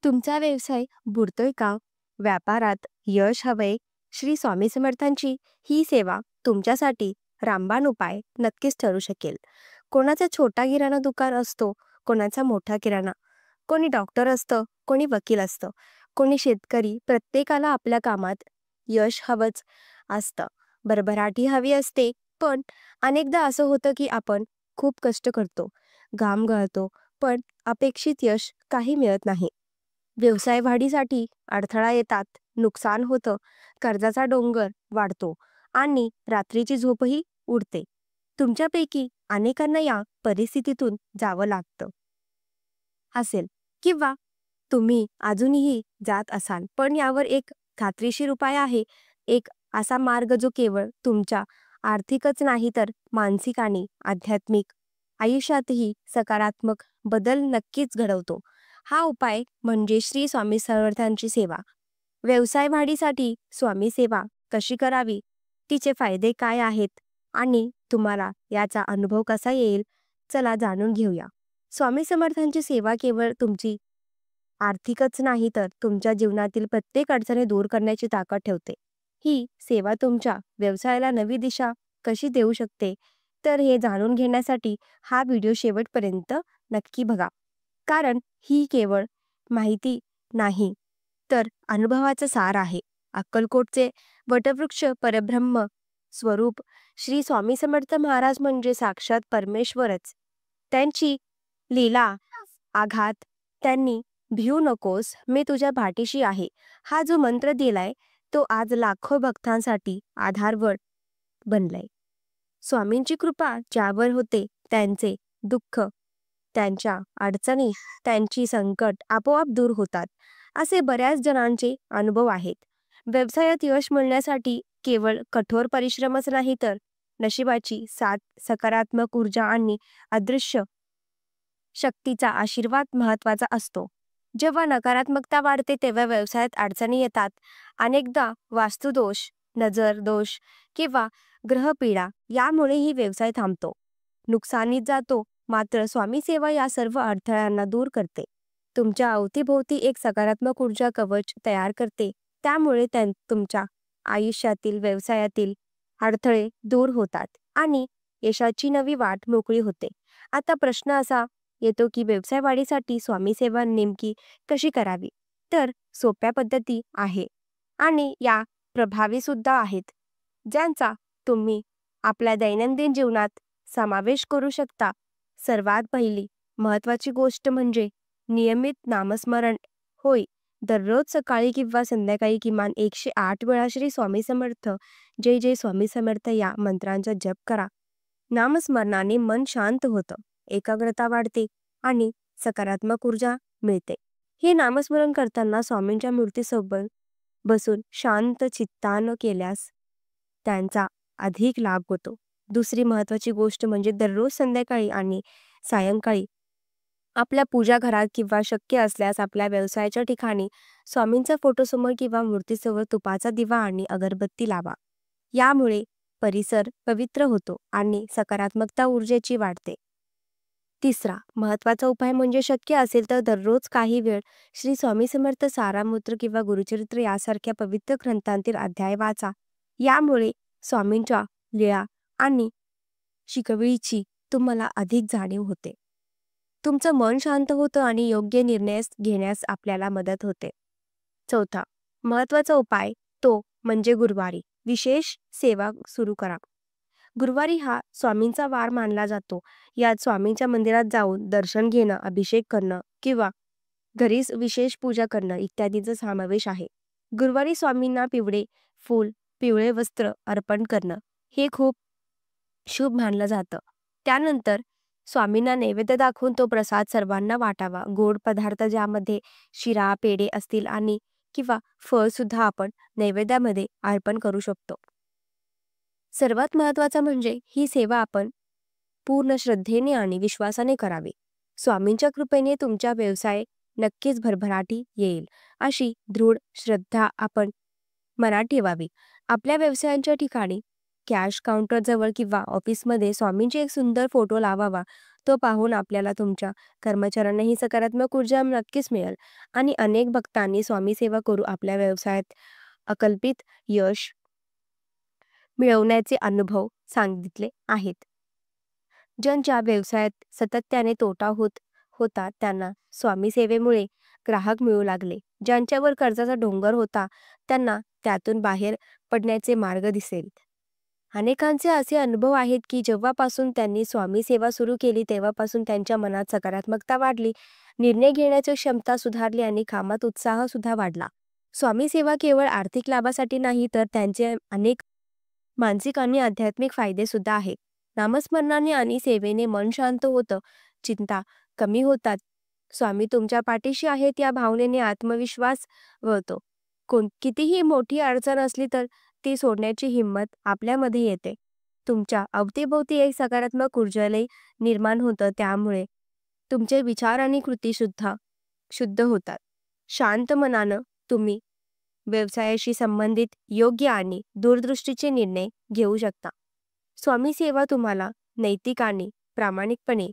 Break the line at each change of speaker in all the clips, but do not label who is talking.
तुमचा व्यवसाय बुडतोय का? व्यापारात यश हवंय? श्री स्वामी समर्थांची ही सेवा तुमच्यासाठी रामबाण उपाय नक्कीच ठरू शकेल. कोणाचा छोटा किराणा दुकान असतो, कोणाचा मोठा किराणा. कोणी डॉक्टर असतं, कोणी वकील असतं, कोणी शेतकरी. प्रत्येकाला आपल्या कामात यश हवंच असतं, भरभराटी हवी असते. पण अनेकदा असं होतं की आपण खूप कष्ट करतो, घाम गळतो, पण अपेक्षित यश काही मिळत नाही. व्यवसाय वाढीसाठी अडथळा येतात, नुकसान होतं, कर्जाचा डोंगर वाढतो आणि रात्रीची झोपही उडते. तुमच्यापैकी अनेकांना या परिस्थितीतून जावं लागतं असेल, किंवा तुम्ही अजूनही जात असाल. पण यावर एक खात्रीशीर उपाय आहे. एक असा मार्ग जो केवळ तुमच्या आर्थिकच नाही तर मानसिक आणि आध्यात्मिक आयुष्यातही सकारात्मक बदल नक्कीच घडवतो. हा उपाय म्हणजे श्री स्वामी समर्थांची सेवा. व्यवसाय वाढीसाठी स्वामी सेवा कशी करावी, तिचे फायदे काय आहेत आणि तुम्हाला याचा अनुभव कसा येईल, चला जाणून घेऊया. स्वामी समर्थांची सेवा केवळ तुमची आर्थिकच नाही तर तुमच्या जीवनातील प्रत्येक अडचणी दूर करण्याची ताकद ठेवते. ही सेवा तुमच्या व्यवसायाला नवी दिशा कशी देऊ शकते, तर हे जाणून घेण्यासाठी हा व्हिडिओ शेवटपर्यंत नक्की बघा. कारण ही केवळ माहिती नाही, तर अनुभवाचं सार आहे. अक्कलकोटचे वटवृक्ष परब्रह्म स्वरूप श्री स्वामी समर्थ महाराज म्हणजे साक्षात परमेश्वरच. त्यांची लीला आघात, त्यांनी भिऊ नकोस, मी तुझ्या पाठीशी आहे, हा जो मंत्र दिलाय, तो आज लाखो भक्तांसाठी आधारवड बनलाय. स्वामींची कृपा ज्यावर होते त्यांचे दुःख, त्यांच्या अडचणी, त्यांची संकट आपोआप दूर होतात, असे बऱ्याच जणांचे अनुभव आहेत. व्यवसायात यश मिळण्यासाठी केवळ कठोर परिश्रमच नाही तर नशिबाची साथ, सकारात्मक ऊर्जा आणि अदृश्य शक्तीचा आशीर्वाद महत्त्वाचा असतो. जेव्हा नकारात्मकता वाढते तेव्हा व्यवसायात अडचणी येतात. अनेकदा वास्तुदोष, नजर दोष किंवा ग्रहपीडा यामुळेही व्यवसाय थांबतो, नुकसानीत जातो. मात्र स्वामी सेवा या सर्व अडथळ्यांना दूर करते. तुमच्या अवतीभोवती एक सकारात्मक ऊर्जा कवच तयार करते. त्यामुळे तुमच्या आयुष्यातील, व्यवसायातील अडथळे दूर होतात आणि यशाची नवी वाट मोकळी होते. आता प्रश्न असा येतो की व्यवसाय वाढीसाठी स्वामी सेवा नेमकी कशी करावी? तर सोप्या पद्धती आहे आणि या प्रभावी सुद्धा आहेत, ज्यांचा तुम्ही आपल्या दैनंदिन जीवनात समावेश करू शकता. सर्वात पहिली महत्त्वाची गोष्ट म्हणजे नियमित नामस्मरण होय. दररोज सकाळी किंवा संध्याकाळी किमान 108 वेळा श्री स्वामी समर्थ, जय जय स्वामी समर्थ या मंत्रांचा जप करा. नामस्मरणाने मन शांत होतं, एकाग्रता वाढते आणि सकारात्मक ऊर्जा मिळते. हे नामस्मरण करताना स्वामींच्या मूर्तीसोबत बसून शांत चित्तानं केल्यास त्यांचा अधिक लाभ होतो. दुसरी महत्त्वाची गोष्ट म्हणजे दररोज संध्याकाळी आणि सायंकाळी आपल्या पूजा घरात किंवा शक्य असल्यास आपल्या व्यवसायाच्या ठिकाणी स्वामींचा फोटोसमोर किंवा मूर्तीसमोर तुपाचा दिवा आणि अगरबत्ती लावा. यामुळे परिसर पवित्र होतो आणि सकारात्मकता ऊर्जेची वाढते. तिसरा महत्त्वाचा उपाय म्हणजे शक्य असेल तर दररोज काही वेळ श्री स्वामी समर्थ सारामृत किंवा गुरुचरित्र यासारख्या पवित्र ग्रंथांतील अध्याय वाचा. यामुळे स्वामींच्या लीळा आणि शिकवळीची तुम्हाला अधिक जाणीव होते. तुमचं मन शांत होतं आणि योग्य निर्णय घेण्यास आपल्याला मदत होते. चौथा महत्त्वाचा उपाय तो म्हणजे गुरुवारी विशेष सेवा सुरू करा. गुरुवारी हा स्वामींचा वार मानला जातो. यात स्वामींच्या मंदिरात जाऊन दर्शन घेणं, अभिषेक करणं किंवा घरीच विशेष पूजा करणं इत्यादींचा समावेश आहे. गुरुवारी स्वामींना पिवळे फूल, पिवळे वस्त्र अर्पण करणं हे खूप शुभ मानलं जातं. त्यानंतर स्वामींना नैवेद्य दाखवून तो प्रसाद सर्वांना वाटावा. गोड पदार्थ ज्यामध्ये शिरा, पेढे असतील आणि किंवा फळ सुद्धा आपण नैवेद्यामध्ये अर्पण करू शकतो. सर्वात महत्त्वाचं म्हणजे ही सेवा आपण पूर्ण श्रद्धेने आणि विश्वासाने करावी. स्वामींच्या कृपेने तुमचा व्यवसाय नक्कीच भरभराटी येईल, अशी दृढ श्रद्धा आपण मनात ठेवावी. आपल्या व्यवसायांच्या ठिकाणी कॅश काउंटर जवळ किंवा ऑफिसमध्ये स्वामींचे एक सुंदर फोटो लावावा. तो पाहून आपल्याला तुमच्या कर्मचाऱ्यांनाही सकारात्मक ऊर्जा नक्कीच मिळेल आणि अनेक भक्तांनी स्वामी सेवा करू आपल्या व्यवसायात अकल्पित यश मिळवण्याचे अनुभव सांगितले आहेत. ज्यांच्या व्यवसायात सातत्याने तोटा होता त्यांना स्वामी सेवेमुळे ग्राहक मिळू लागले. ज्यांच्यावर कर्जाचा डोंगर होता त्यांना त्यातून बाहेर पडण्याचे मार्ग दिसेल. अनेकांचे असे अनुभव आहेत की जेव्हापासून त्यांनी स्वामी सेवा सुरू केली तेव्हापासून त्यांच्या मनात सकारात्मकता वाढली, निर्णय घेण्याची क्षमता सुधारली आणि कामात उत्साह सुद्धा वाढला. स्वामी सेवा केवळ आर्थिक लाभासाठी नाही तर त्यांचे अनेक मानसिक आणि आध्यात्मिक फायदे सुद्धा आहेत. नामस्मरणाने आणि सेवेने मन शांत होतं, चिंता कमी होतात, स्वामी तुमच्या पाठीशी आहेत या भावनेने आत्मविश्वास वळतो. कितीही मोठी अडचण असली तर ती सोडण्याची हिंमत आपल्यामध्ये येते. तुमच्या अवतीभोवती एक सकारात्मक ऊर्जालय निर्माण होतं, त्यामुळे तुमचे विचार आणि कृती सुद्धा शुद्ध होतात. शांत मनानं तुम्ही व्यवसायाशी संबंधित योग्य आणि दूरदृष्टीचे निर्णय घेऊ शकता. स्वामी सेवा तुम्हाला नैतिक आणि प्रामाणिकपणे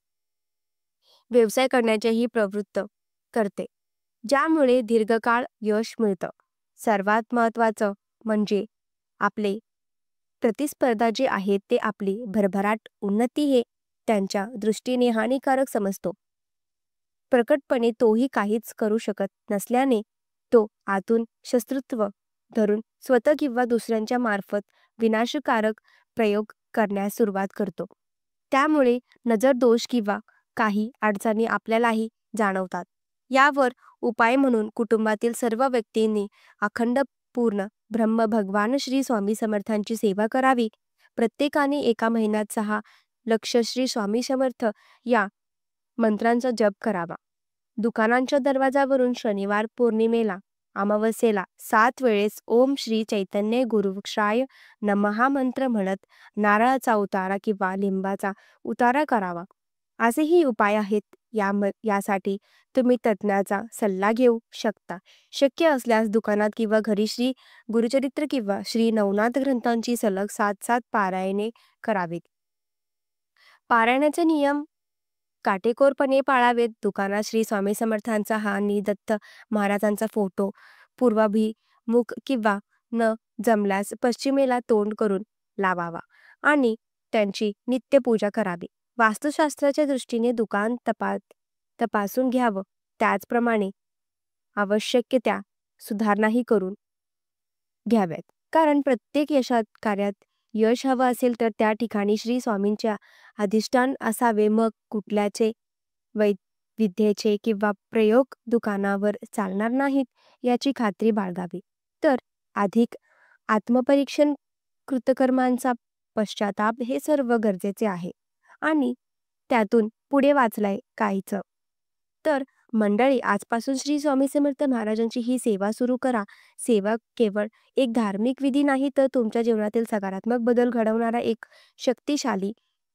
व्यवसाय करण्याचेही प्रवृत्त करते, ज्यामुळे दीर्घकाळ यश मिळतं. सर्वात महत्त्वाचं म्हणजे आपले प्रतिस्पर्धा जे आहेत ते आपली भरभराट उन्नती हे त्यांच्या दृष्टीने हानिकारक समजतो. प्रकटपणे तोही काहीच करू शकत नसल्याने तो आतून शत्रुत्व धरून स्वतः किंवा दुसऱ्यांच्या मार्फत विनाशकारक प्रयोग करण्यास सुरुवात करतो. त्यामुळे नजर दोष किंवा काही अडचणी आपल्यालाही जाणवतात. यावर उपाय म्हणून कुटुंबातील सर्व व्यक्तींनी अखंड पूर्ण ब्रह्म भगवान श्री स्वामी समर्थांची सेवा करावी. प्रत्येकाने एका महिन्यात 6 लक्ष श्री स्वामी समर्थ या मंत्रांचा जप करावा. दुकानांच्या दरवाजावरून शनिवार पौर्णिमेला अमावस्येला 7 वेळेस ओम श्री चैतन्य गुरुवृक्षाय नमः हा मंत्र म्हणत नारळाचा उतारा किंवा लिंबाचा उतारा करावा. असेही उपाय आहेत. यासाठी तुम्ही तज्ज्ञाचा सल्ला घेऊ शकता. शक्य असल्यास दुकानात किंवा घरी श्री गुरुचरित्र किंवा श्री नवनाथ ग्रंथांची सलग 7 पारायणे करावीत. पारायणाचे नियम काटेकोरपणे पाळावेत. दुकानात श्री स्वामी समर्थांचा आणि दत्त महाराजांचा फोटो पूर्वाभिमुख किंवा न जमल्यास पश्चिमेला तोंड करून लावावा आणि त्यांची नित्यपूजा करावी. वास्तुशास्त्राच्या दृष्टीने दुकान तपासून घ्यावं. त्याचप्रमाणे आवश्यक त्या सुधारणाही करून घ्याव्यात. कारण प्रत्येक कार्यात यश हवं असेल तर त्या ठिकाणी श्री स्वामींच्या अधिष्ठान असावे. मग कुठल्याचे विद्येचे किंवा प्रयोग दुकानावर चालणार नाहीत याची खात्री बाळगावी. तर अधिक आत्मपरीक्षण, कृतकर्मांचा पश्चाताप हे सर्व गरजेचे आहे आणि त्यातून पुढे वाचलाय काहीच. तर मंडळी, आजपासून श्री स्वामी समर्थ महाराजांची ही सेवा सुरू करा. सेवा केवळ एक धार्मिक विधी नाही तर तुमच्या जीवनातील सकारात्मक बदल घडवणारा एक शक्तिशाली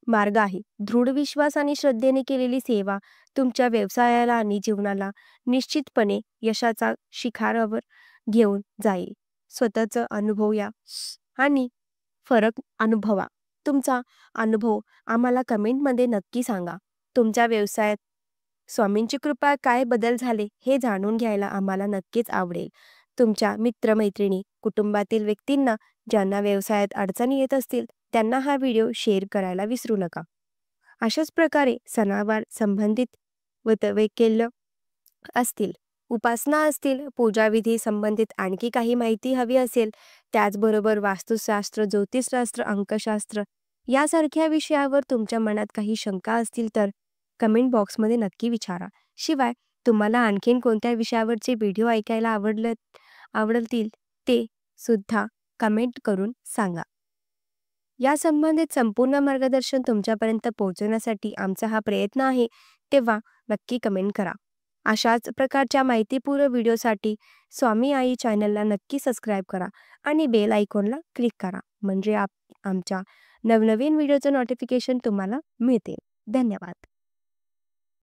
मार्ग आहे. दृढ विश्वास आणि श्रद्धेने केलेली सेवा तुमच्या व्यवसायाला आणि जीवनाला निश्चितपणे यशाचा शिखरावर घेऊन जाईल. स्वतःचा अनुभव या आणि फरक अनुभवा. तुमचा अनुभव आम्हाला कमेंटमध्ये नक्की सांगा. तुमच्या व्यवसायात स्वामींची कृपा काय बदल झाले हे जाणून घ्यायला आम्हाला नक्कीच आवडेल. तुमच्या मित्रमैत्रिणी, कुटुंबातील व्यक्तींना ज्यांना व्यवसायात अडचणी येत असतील त्यांना हा व्हिडिओ शेअर करायला विसरू नका. अशाच प्रकारे सणावार संबंधित वैकल्य असतील, उपासना असतील, पूजाविधी संबंधित आणखी काही माहिती हवी असेल, त्याचबरोबर वास्तुशास्त्र, ज्योतिषशास्त्र, अंकशास्त्र यासारख्या विषयावर तुमच्या मनात काही शंका असतील तर कमेंट बॉक्समध्ये नक्की विचारा. शिवाय तुम्हाला आणखीन कोणत्या विषयावरचे व्हिडिओ ऐकायला आवडतील ते सुद्धा कमेंट करून सांगा. या संबंधित संपूर्ण मार्गदर्शन तुमच्यापर्यंत पोहोचवण्यासाठी आमचा हा प्रयत्न आहे, तेव्हा नक्की कमेंट करा. अशाच प्रकारच्या माहितीपूर्ण व्हिडिओसाठी स्वामी आई चॅनलला नक्की सबस्क्राईब करा आणि बेल आयकॉनला क्लिक करा. म्हणजे आमच्या नवनवीन व्हिडिओचं नोटिफिकेशन तुम्हाला मिळते. धन्यवाद.